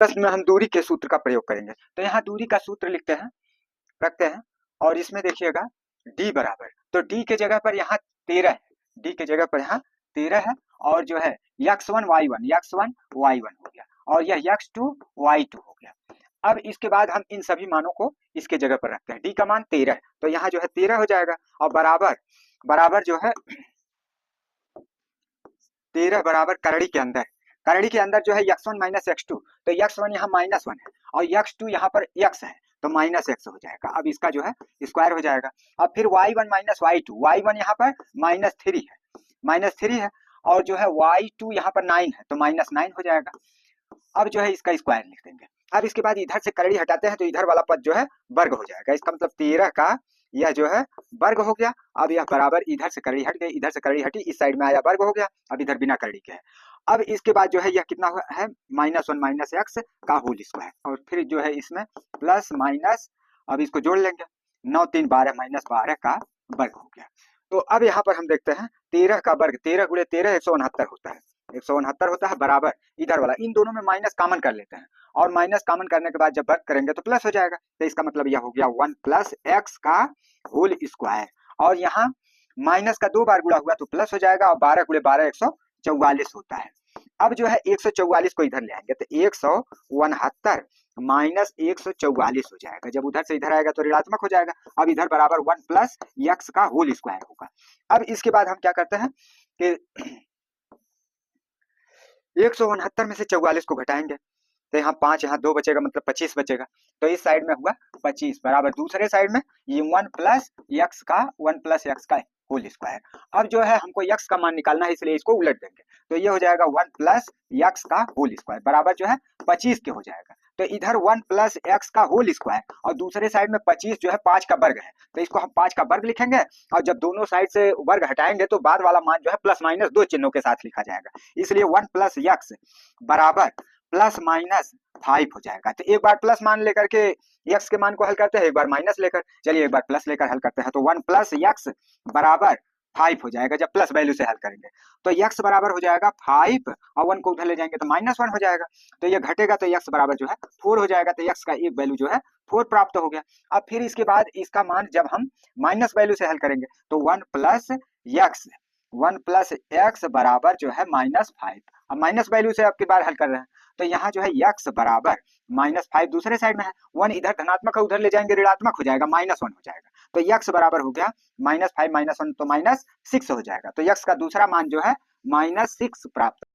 प्रश्न में हम दूरी के सूत्र का प्रयोग करेंगे। तो यहाँ दूरी का सूत्र रखते हैं और इसमें देखिएगा d बराबर, तो d के जगह पर यहाँ 13 है, d के जगह पर यहाँ 13 है और जो है x1 y1 हो गया और यह x2 y2 हो गया। अब इसके बाद हम इन सभी मानों को इसके जगह पर रखते हैं। d का मान 13 है तो यहाँ जो है 13 हो जाएगा और बराबर जो है 13 बराबर करड़ी के अंदर जो है x1 माइनस x2, तो x1 यहाँ -1 है और x2 यहाँ पर x है तो -x हो जाएगा। अब इसका जो है स्क्वायर हो जाएगा। अब फिर y1 माइनस y1 यहाँ पर -3 है और जो है y2 यहाँ पर 9 है तो -9 हो जाएगा। अब जो है इसका स्क्वायर लिख देंगे। अब इसके बाद इधर से करड़ी हटाते हैं तो इधर वाला पद जो है वर्ग हो जाएगा। इसका मतलब 13 का यह जो है वर्ग हो गया। अब यह बराबर इधर से करड़ी हट गई, इधर से करड़ी हटी, इस साइड में आया वर्ग हो गया। अब इधर बिना करड़ी के है। अब इसके बाद जो है यह कितना है -1 माइनस x का होल स्क्वायर और फिर जो है इसमें प्लस माइनस, अब इसको जोड़ लेंगे 9 3 12 -12 का वर्ग हो गया। तो अब यहाँ पर हम देखते हैं 13 का वर्ग 13 गुणे 13 169 होता है, 169 होता है बराबर इधर वाला, इन दोनों में माइनस कॉमन कर लेते हैं और माइनस कॉमन करने के बाद जब वर्ग करेंगे तो प्लस हो जाएगा। तो इसका मतलब यह हो गया 1 प्लस x का होल स्क्वायर और यहाँ माइनस का 2 बार गुणा हुआ तो प्लस हो जाएगा और 12 गुणे 12 144 होता है। अब जो है 144 को इधर ले आएंगे तो 169 माइनस 144 हो जाएगा। जब उधर से इधर आएगा तो ऋणात्मक हो जाएगा। अब इधर बराबर 1 प्लस x का होल स्क्वायर होगा। अब इसके बाद हम क्या करते हैं कि 169 में से 44 को घटाएंगे तो यहाँ 5 यहाँ 2 बचेगा मतलब 25 बचेगा। तो इस साइड में हुआ 25 बराबर दूसरे साइड में ये 1 प्लस x का होल स्क्वायर। अब जो है हमको x का मान निकालना है इसलिए इसको उलट देंगे तो ये हो जाएगा 1 प्लस x का होल स्क्वायर बराबर जो है 25 के हो जाएगा। तो इधर 1 प्लस x का होल स्क्वायर और दूसरे साइड में 25 जो है 5 का वर्ग है तो इसको हम 5 का वर्ग लिखेंगे और जब दोनों साइड से वर्ग हटाएंगे तो बाद वाला मान जो है प्लस माइनस 2 चिन्हों के साथ लिखा जाएगा। इसलिए 1 प्लस x बराबर प्लस माइनस 5 हो जाएगा। तो एक बार प्लस मान लेकर के x के मान को हल करते हैं, एक बार माइनस लेकर, चलिए एक बार प्लस लेकर हल करते हैं। तो 1 प्लस x बराबर 5 हो जाएगा जब प्लस वैल्यू से हल करेंगे। तो x बराबर हो जाएगा 5 और 1 को उधर ले जाएंगे तो -1 हो जाएगा। तो ये घटेगा तो x बराबर जो है 4 हो जाएगा। तो x का एक वैल्यू जो है 4 प्राप्त हो गया। अब फिर इसके बाद इसका मान जब हम माइनस वैल्यू से हल करेंगे तो 1 प्लस x बराबर जो है -5। अब माइनस वैल्यू से आपकी बार हल कर रहे हैं तो यहाँ जो है x बराबर -5 दूसरे साइड में है, 1 इधर धनात्मक है उधर ले जाएंगे ऋणात्मक हो जाएगा -1 हो जाएगा। तो x बराबर हो गया -5 -1 तो -6 हो जाएगा। तो x का दूसरा मान जो है -6 प्राप्त